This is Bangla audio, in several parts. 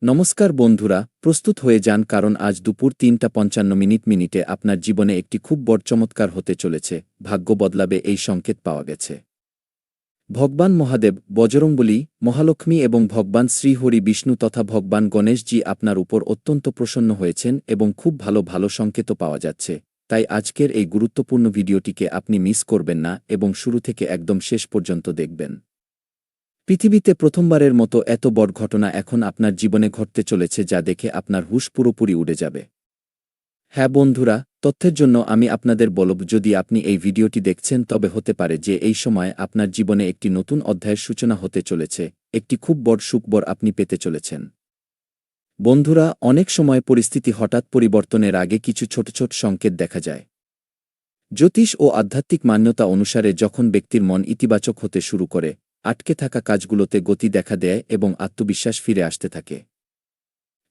নমস্কার বন্ধুরা, প্রস্তুত হয়ে যান কারণ আজ দুপুর ৩:৫৫ আপনার জীবনে একটি খুব বড় চমৎকার হতে চলেছে। ভাগ্য বদলাবে এই সংকেত পাওয়া গেছে। ভগবান মহাদেব, বজরংবলী, মহালক্ষ্মী এবং ভগবান শ্রীহরি বিষ্ণু তথা ভগবান গণেশজি আপনার উপর অত্যন্ত প্রসন্ন হয়েছেন এবং খুব ভালো ভালো সংকেতও পাওয়া যাচ্ছে। তাই আজকের এই গুরুত্বপূর্ণ ভিডিওটিকে আপনি মিস করবেন না এবং শুরু থেকে একদম শেষ পর্যন্ত দেখবেন। পৃথিবীতে প্রথমবারের মতো এত বড় ঘটনা এখন আপনার জীবনে ঘটতে চলেছে যা দেখে আপনার হুঁশ পুরোপুরি উড়ে যাবে। হ্যাঁ বন্ধুরা, তথ্যের জন্য আমি আপনাদের বলব, যদি আপনি এই ভিডিওটি দেখছেন তবে হতে পারে যে এই সময় আপনার জীবনে একটি নতুন অধ্যায়ের সূচনা হতে চলেছে, একটি খুব বড় সুখবর আপনি পেতে চলেছেন। বন্ধুরা, অনেক সময় পরিস্থিতি হঠাৎ পরিবর্তনের আগে কিছু ছোট ছোট সংকেত দেখা যায়। জ্যোতিষ ও আধ্যাত্মিক মান্যতা অনুসারে যখন ব্যক্তির মন ইতিবাচক হতে শুরু করে, আটকে থাকা কাজগুলোতে গতি দেখা দেয় এবং আত্মবিশ্বাস ফিরে আসতে থাকে,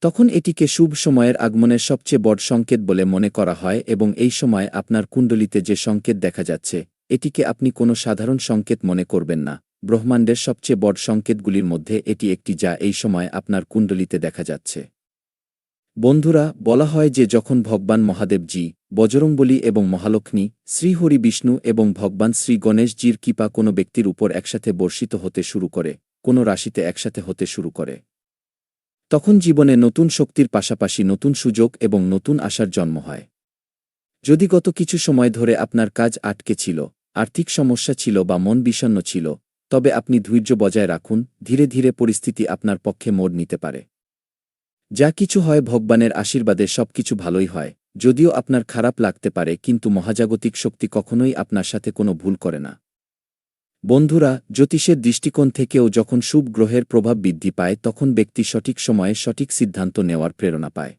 তখন এটিকে শুভ সময়ের আগমনের সবচেয়ে বড় সংকেত বলে মনে করা হয়। এবং এই সময় আপনার কুণ্ডলিতে যে সংকেত দেখা যাচ্ছে, এটিকে আপনি কোনো সাধারণ সংকেত মনে করবেন না। ব্রহ্মাণ্ডের সবচেয়ে বড় সংকেতগুলির মধ্যে এটি একটি যা এই সময় আপনার কুণ্ডলিতে দেখা যাচ্ছে। বন্ধুরা, বলা হয় যে যখন ভগবান মহাদেবজি, বজরংবলী এবং মহালক্ষ্মী, শ্রীহরি বিষ্ণু এবং ভগবান শ্রী গণেশজির কৃপা কোনো ব্যক্তির উপর একসাথে বর্ষিত হতে শুরু করে, কোনো রাশিতে একসাথে হতে শুরু করে, তখন জীবনে নতুন শক্তির পাশাপাশি নতুন সুযোগ এবং নতুন আশার জন্ম হয়। যদি গত কিছু সময় ধরে আপনার কাজ আটকে ছিল, আর্থিক সমস্যা ছিল বা মন বিষণ্ণ ছিল, তবে আপনি ধৈর্য বজায় রাখুন। ধীরে ধীরে পরিস্থিতি আপনার পক্ষে মোড় নিতে পারে। যা কিছু হয় ভগবানের আশীর্বাদে সবকিছু ভালোই হয়। যদিও আপনার খারাপ লাগতে পারে, কিন্তু মহাজাগতিক শক্তি কখনোই আপনার সাথে কোনো ভুল করে না। বন্ধুরা, জ্যোতিষের দৃষ্টিকোণ থেকেও যখন শুভ গ্রহের প্রভাব বৃদ্ধি পায় তখন ব্যক্তি সঠিক সময়ে সঠিক সিদ্ধান্ত নেওয়ার প্রেরণা পায়।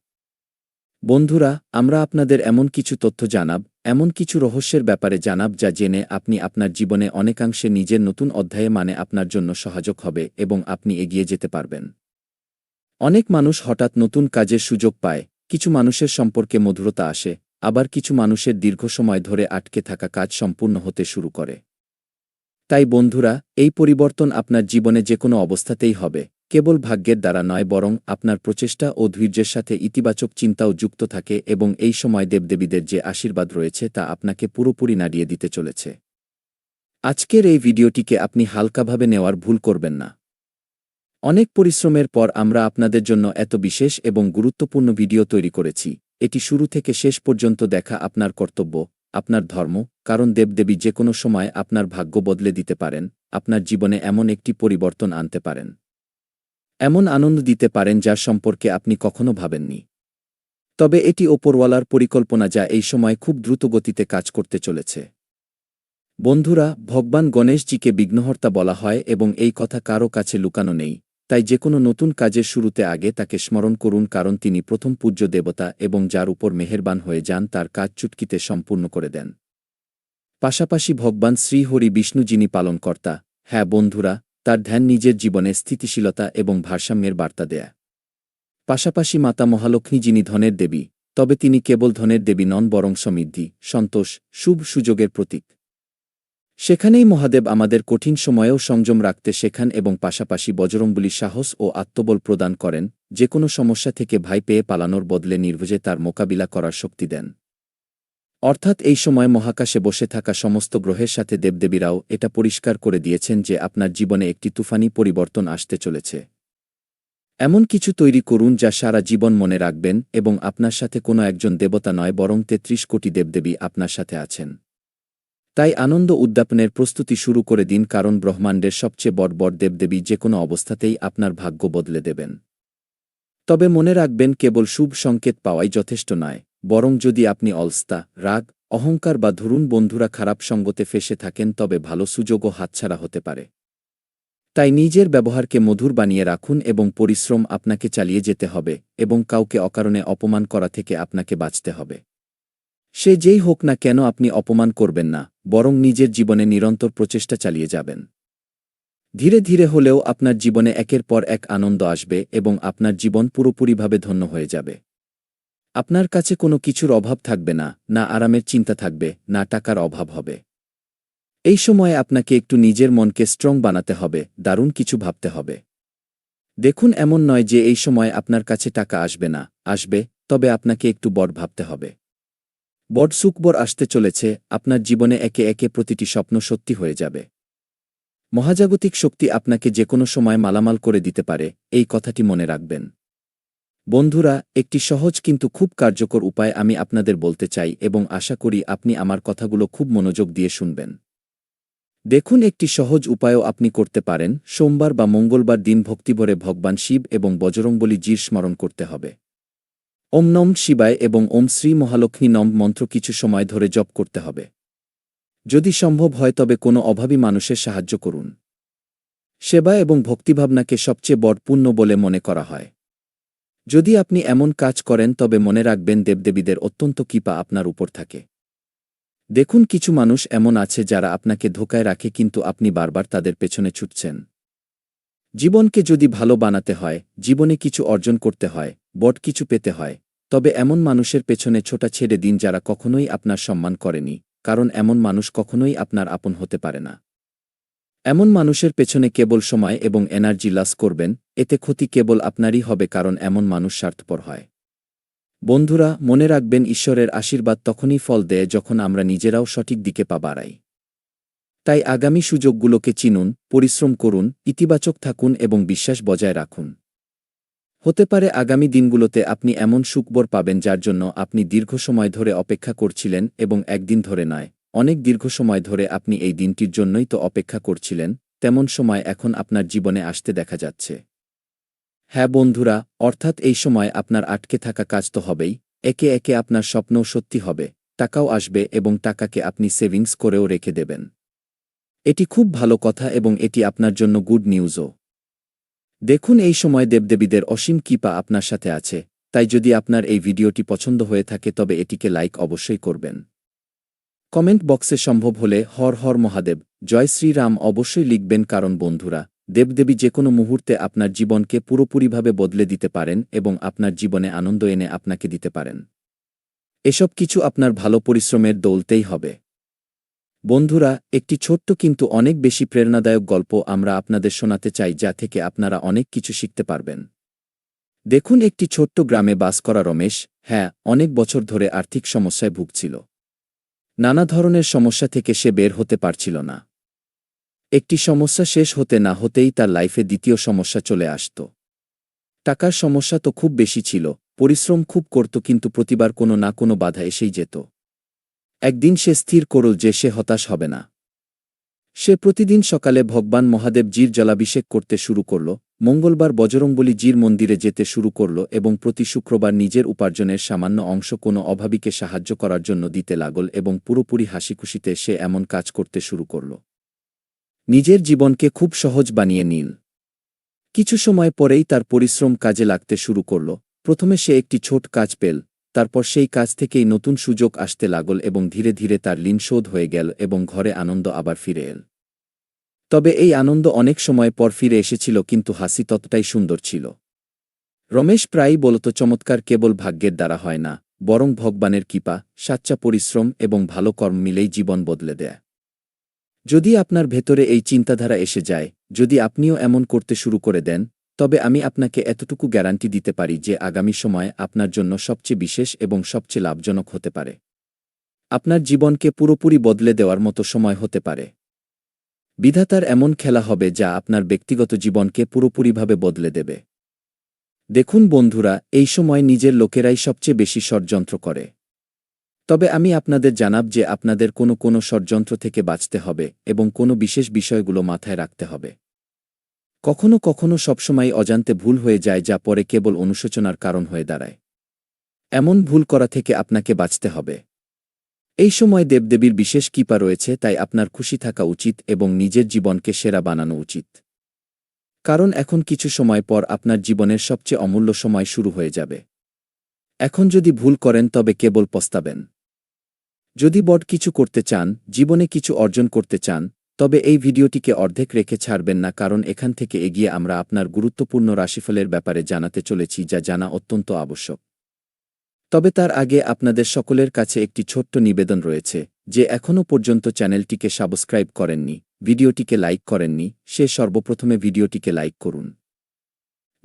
বন্ধুরা, আমরা আপনাদের এমন কিছু তথ্য জানাব, এমন কিছু রহস্যের ব্যাপারে জানাব যা জেনে আপনি আপনার জীবনে অনেকাংশে নিজের নতুন অধ্যায়ে আপনার জন্য সহায়ক হবে এবং আপনি এগিয়ে যেতে পারবেন। অনেক মানুষ হঠাৎ নতুন কাজের সুযোগ পায়, কিছু মানুষের সম্পর্কে মধুরতা আসে, আবার কিছু মানুষের দীর্ঘ সময় ধরে আটকে থাকা কাজ সম্পূর্ণ হতে শুরু করে। তাই বন্ধুরা, এই পরিবর্তন আপনার জীবনে যে কোনো অবস্থাতেই হবে, কেবল ভাগ্যের দ্বারা নয় বরং আপনার প্রচেষ্টা ও ধৈর্যের সাথে ইতিবাচক চিন্তাও যুক্ত থাকে এবং এই সময় দেবদেবীদের যে আশীর্বাদ রয়েছে তা আপনাকে পুরোপুরি নাড়িয়ে দিতে চলেছে। আজকের এই ভিডিওটিকে আপনি হালকাভাবে নেওয়ার ভুল করবেন না। অনেক পরিশ্রমের পর আমরা আপনাদের জন্য এত বিশেষ এবং গুরুত্বপূর্ণ ভিডিও তৈরি করেছি। এটি শুরু থেকে শেষ পর্যন্ত দেখা আপনার কর্তব্য, আপনার ধর্ম, কারণ দেবদেবী যে কোনো সময় আপনার ভাগ্য বদলে দিতে পারেন, আপনার জীবনে এমন একটি পরিবর্তন আনতে পারেন, এমন আনন্দ দিতে পারেন যার সম্পর্কে আপনি কখনো ভাবেননি। তবে এটি ওপরওয়ালার পরিকল্পনা যা এই সময় খুব দ্রুত গতিতে কাজ করতে চলেছে। বন্ধুরা, ভগবান গণেশজিকে বিঘ্নহর্তা বলা হয় এবং এই কথা কারও কাছে লুকানো নেই। তাই যেকোনো নতুন কাজের শুরুতে আগে তাকে স্মরণ করুন, কারণ তিনি প্রথম পূজ্য দেবতা এবং যার উপর মেহেরবান হয়ে যান তার কাজ চুটকিতে সম্পূর্ণ করে দেন। পাশাপাশি ভগবান শ্রীহরি বিষ্ণু যিনি পালনকর্তা, হ্যাঁ বন্ধুরা, তার ধ্যান নিজের জীবনে স্থিতিশীলতা এবং ভারসাম্যের বার্তা দেয়। পাশাপাশি মাতা মহালক্ষ্মী যিনি ধনের দেবী, তবে তিনি কেবল ধনের দেবী নন বরং সমৃদ্ধি, সন্তোষ, শুভ সুযোগের প্রতীক। সেখানেই মহাদেব আমাদের কঠিন সময়েও সংযম রাখতে শেখান এবং পাশাপাশি বজরংবলী সাহস ও আত্মবল প্রদান করেন, যে কোনো সমস্যা থেকে ভয় পেয়ে পালানোর বদলে নির্ভয়ে তার মোকাবিলা করার শক্তি দেন। অর্থাৎ এই সময় মহাকাশে বসে থাকা সমস্ত গ্রহের সাথে দেবদেবীরাও এটা পরিষ্কার করে দিয়েছেন যে আপনার জীবনে একটি তুফানি পরিবর্তন আসতে চলেছে। এমন কিছু তৈরি করুন যা সারা জীবন মনে রাখবেন এবং আপনার সাথে কোনো একজন দেবতা নয় বরং ৩৩ কোটি দেবদেবী আপনার সাথে আছেন। তাই আনন্দ উদ্যাপনের প্রস্তুতি শুরু করে দিন, কারণ ব্রহ্মাণ্ডের সবচেয়ে বড় বড় দেবদেবী যে কোনো অবস্থাতেই আপনার ভাগ্য বদলে দেবেন। তবে মনে রাখবেন, কেবল শুভ সংকেত পাওয়াই যথেষ্ট নয়, বরং যদি আপনি অলস্তা, রাগ, অহংকার বা ধরুন বন্ধুরা খারাপ সঙ্গতে ফেসে থাকেন তবে ভালো সুযোগও হাতছাড়া হতে পারে। তাই নিজের ব্যবহারকে মধুর বানিয়ে রাখুন এবং পরিশ্রম আপনাকে চালিয়ে যেতে হবে এবং কাউকে অকারণে অপমান করা থেকে আপনাকে বাঁচতে হবে। সে যেই হোক না কেন আপনি অপমান করবেন না, বরং নিজের জীবনে নিরন্তর প্রচেষ্টা চালিয়ে যাবেন। ধীরে ধীরে হলেও আপনার জীবনে একের পর এক আনন্দ আসবে এবং আপনার জীবন পুরোপুরিভাবে ধন্য হয়ে যাবে। আপনার কাছে কোনো কিছুর অভাব থাকবে না, না আরামের চিন্তা থাকবে, না টাকার অভাব হবে। এই সময়ে আপনাকে একটু নিজের মনকে স্ট্রং বানাতে হবে, দারুণ কিছু ভাবতে হবে। দেখুন, এমন নয় যে এই সময় আপনার কাছে টাকা আসবে না, আসবে, তবে আপনাকে একটু বড় ভাবতে হবে। বড় সুখবর আসতে চলেছে, আপনার জীবনে একে একে প্রতিটি স্বপ্ন সত্যি হয়ে যাবে। মহাজাগতিক শক্তি আপনাকে যেকোনো সময় মালামাল করে দিতে পারে, এই কথাটি মনে রাখবেন। বন্ধুরা, একটি সহজ কিন্তু খুব কার্যকর উপায় আমি আপনাদের বলতে চাই এবং আশা করি আপনি আমার কথাগুলো খুব মনোযোগ দিয়ে শুনবেন। দেখুন, একটি সহজ উপায়ও আপনি করতে পারেন। সোমবার বা মঙ্গলবার দিন ভক্তিভরে ভগবান শিব এবং বজরংবলী জির স্মরণ করতে হবে। ওম নম শিবায় এবং ওম শ্রী মহালক্ষ্মী নম মন্ত্র কিছু সময় ধরে জপ করতে হবে। যদি সম্ভব হয় তবে কোনো অভাবী মানুষের সাহায্য করুন। সেবা এবং ভক্তিভাবনাকে সবচেয়ে বড় পুণ্য বলে মনে করা হয়। যদি আপনি এমন কাজ করেন তবে মনে রাখবেন দেবদেবীদের অত্যন্ত কৃপা আপনার উপর থাকে। দেখুন, কিছু মানুষ এমন আছে যারা আপনাকে ধোকায় রাখে কিন্তু আপনি বারবার তাদের পেছনে ছুটছেন। জীবনকে যদি ভালো বানাতে হয়, জীবনে কিছু অর্জন করতে হয়, বড় কিছু পেতে হয়, তবে এমন মানুষের পেছনে ছোটা ছেড়ে দিন যারা কখনোই আপনার সম্মান করেনি, কারণ এমন মানুষ কখনোই আপনার আপন হতে পারে না। এমন মানুষের পেছনে কেবল সময় এবং এনার্জি লস করবেন, এতে ক্ষতি কেবল আপনারই হবে কারণ এমন মানুষ স্বার্থপর হয়। বন্ধুরা, মনে রাখবেন, ঈশ্বরের আশীর্বাদ তখনই ফল দেয় যখন আমরা নিজেরাও সঠিক দিকে পা বাড়াই। তাই আগামী সুযোগগুলোকে চিনুন, পরিশ্রম করুন, ইতিবাচক থাকুন এবং বিশ্বাস বজায় রাখুন। হতে পারে আগামী দিনগুলোতে আপনি এমন সুখবর পাবেন যার জন্য আপনি দীর্ঘ সময় ধরে অপেক্ষা করছিলেন এবং একদিন ধরে নয়, অনেক দীর্ঘ সময় ধরে আপনি এই দিনটির জন্যই তো অপেক্ষা করছিলেন, তেমন সময় এখন আপনার জীবনে আসতে দেখা যাচ্ছে। হ্যাঁ বন্ধুরা, অর্থাৎ এই সময় আপনার আটকে থাকা কাজ তো হবেই, একে একে আপনার স্বপ্নও সত্যি হবে, টাকাও আসবে এবং টাকাকে আপনি সেভিংস করেও রেখে দেবেন। এটি খুব ভালো কথা এবং এটি আপনার জন্য গুড নিউজও। দেখুন, এই সময় দেবদেবীদের অসীম কৃপা আপনার সাথে আছে, তাই যদি আপনার এই ভিডিওটি পছন্দ হয়ে থাকে তবে এটিকে লাইক অবশ্যই করবেন। কমেন্ট বক্সে সম্ভব হলে হর হর মহাদেব, জয় শ্রীরাম অবশ্যই লিখবেন কারণ বন্ধুরা, দেবদেবী যেকোনো মুহূর্তে আপনার জীবনকে পুরোপুরিভাবে বদলে দিতে পারেন এবং আপনার জীবনে আনন্দ এনে আপনাকে দিতে পারেন। এসব কিছু আপনার ভালো পরিশ্রমের দৌলতেই হবে। বন্ধুরা, একটি ছোট্ট কিন্তু অনেক বেশি প্রেরণাদায়ক গল্প আমরা আপনাদের শোনাতে চাই যা থেকে আপনারা অনেক কিছু শিখতে পারবেন। দেখুন, একটি ছোট্ট গ্রামে বাস করা রমেশ, হ্যাঁ, অনেক বছর ধরে আর্থিক সমস্যায় ভুগছিল। নানা ধরনের সমস্যা থেকে সে বের হতে পারছিল না। একটি সমস্যা শেষ হতে না হতেই তার লাইফে দ্বিতীয় সমস্যা চলে আসত। টাকার সমস্যা তো খুব বেশি ছিল, পরিশ্রম খুব করত কিন্তু প্রতিবার কোনো না কোনো বাধা এসেই যেত। একদিন সে স্থির করল যে সে হতাশ হবে না। সে প্রতিদিন সকালে ভগবান মহাদেব জির জলাভিষেক করতে শুরু করল, মঙ্গলবার বজরংবলী জির মন্দিরে যেতে শুরু করল এবং প্রতি শুক্রবার নিজের উপার্জনের সামান্য অংশ কোনো অভাবীকে সাহায্য করার জন্য দিতে লাগল এবং পুরোপুরি হাসিখুশিতে সে এমন কাজ করতে শুরু করল। নিজের জীবনকে খুব সহজ বানিয়ে নিল। কিছু সময় পরেই তার পরিশ্রম কাজে লাগতে শুরু করল। প্রথমে সে একটি ছোট কাজ পেল, তারপর সেই কাজ থেকেই নতুন সুযোগ আসতে লাগল এবং ধীরে ধীরে তার ঋণ শোধ হয়ে গেল এবং ঘরে আনন্দ আবার ফিরে এল। তবে এই আনন্দ অনেক সময় পর ফিরে এসেছিল কিন্তু হাসি ততটাই সুন্দর ছিল। রমেশ প্রায়ই বলত, চমৎকার কেবল ভাগ্যের দ্বারা হয় না, বরং ভগবানের কৃপা, সাচ্চা পরিশ্রম এবং ভালো কর্ম মিলেই জীবন বদলে দেয়। যদি আপনার ভেতরে এই চিন্তাধারা এসে যায়, যদি আপনিও এমন করতে শুরু করে দেন, তবে আমি আপনাকে এতটুকু গ্যারান্টি দিতে পারি যে আগামী সময় আপনার জন্য সবচেয়ে বিশেষ এবং সবচেয়ে লাভজনক হতে পারে। আপনার জীবনকে পুরোপুরি বদলে দেওয়ার মতো সময় হতে পারে। বিধাতার এমন খেলা হবে যা আপনার ব্যক্তিগত জীবনকে পুরোপুরিভাবে বদলে দেবে। দেখুন বন্ধুরা, এই সময় নিজের লোকেরাই সবচেয়ে বেশি ষড়যন্ত্র করে। তবে আমি আপনাদের জানাব যে আপনাদের কোনো ষড়যন্ত্র থেকে বাঁচতে হবে এবং কোনো বিশেষ বিষয়গুলো মাথায় রাখতে হবে। কখনো কখনো সবসময় অজান্তে ভুল হয়ে যায় যা পরে কেবল অনুশোচনার কারণ হয়ে দাঁড়ায়। এমন ভুল করা থেকে আপনাকে বাঁচতে হবে। এই সময় দেবদেবীর বিশেষ কৃপা রয়েছে, তাই আপনার খুশি থাকা উচিত এবং নিজের জীবনকে সেরা বানানো উচিত। কারণ এখন কিছু সময় পর আপনার জীবনের সবচেয়ে অমূল্য সময় শুরু হয়ে যাবে। এখন যদি ভুল করেন তবে কেবল পস্তাবেন। যদি বড় কিছু করতে চান, জীবনে কিছু অর্জন করতে চান, তবে এই ভিডিওটিকে অর্ধেক রেখে ছাড়বেন না কারণ এখান থেকে এগিয়ে আমরা আপনার গুরুত্বপূর্ণ রাশিফলের ব্যাপারে জানাতে চলেছি যা জানা অত্যন্ত আবশ্যক। তবে তার আগে আপনাদের সকলের কাছে একটি ছোট্ট নিবেদন রয়েছে, যে এখনও পর্যন্ত চ্যানেলটিকে সাবস্ক্রাইব করেননি, ভিডিওটিকে লাইক করেননি, সে সর্বপ্রথমে ভিডিওটিকে লাইক করুন।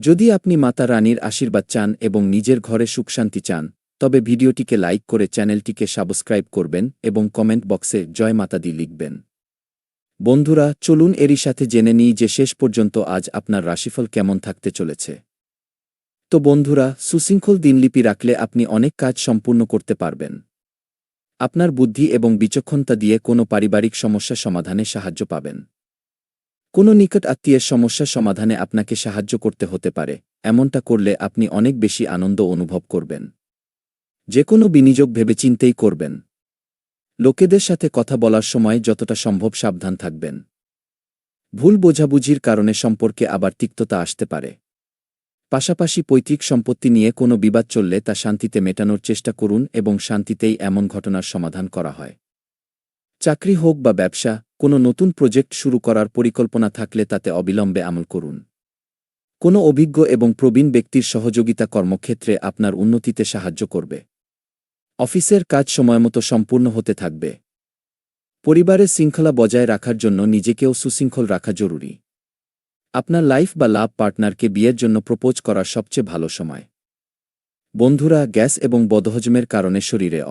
যদি আপনি মাতা রানীর আশীর্বাদ চান এবং নিজের ঘরে সুখশান্তি চান, তবে ভিডিওটিকে লাইক করে চ্যানেলটিকে সাবস্ক্রাইব করবেন এবং কমেন্ট বক্সে জয় মাতা দি লিখবেন। বন্ধুরা, চলুন এরই সাথে জেনে নিই যে শেষ পর্যন্ত আজ আপনার রাশিফল কেমন থাকতে চলেছে। তো বন্ধুরা, সুশৃঙ্খল দিনলিপি রাখলে আপনি অনেক কাজ সম্পূর্ণ করতে পারবেন। আপনার বুদ্ধি এবং বিচক্ষণতা দিয়ে কোনো পারিবারিক সমস্যা সমাধানে সাহায্য পাবেন। কোনো নিকট আত্মীয়ের সমস্যা সমাধানে আপনাকে সাহায্য করতে হতে পারে, এমনটা করলে আপনি অনেক বেশি আনন্দ অনুভব করবেন। যে কোনো বিনিয়োগ ভেবেচিন্তেই করবেন। লোকেদের সাথে কথা বলার সময় যতটা সম্ভব সাবধান থাকবেন। ভুল বোঝাবুঝির কারণে সম্পর্কে আবার তিক্ততা আসতে পারে। পাশাপাশি পৈতৃক সম্পত্তি নিয়ে কোনো বিবাদ চললে তা শান্তিতে মেটানোর চেষ্টা করুন এবং শান্তিতেই এমন ঘটনার সমাধান করা হয়। চাকরি হোক বা ব্যবসা, কোনো নতুন প্রজেক্ট শুরু করার পরিকল্পনা থাকলে তাতে অবিলম্বে আমল করুন। কোনো অভিজ্ঞ এবং প্রবীণ ব্যক্তির সহযোগিতা কর্মক্ষেত্রে আপনার উন্নতিতে সাহায্য করবে। অফিসের কাজ সময়মতো সম্পূর্ণ হতে থাকবে। পরিবারের শৃঙ্খলা বজায় রাখার জন্য নিজেকেও সুশৃঙ্খল রাখা জরুরি। আপনার লাইফ বা লাভ পার্টনারকে বিয়ের জন্য প্রপোজ করার সবচেয়ে ভালো সময়। বন্ধুরা, গ্যাস এবং বদহজমের কারণে শরীরে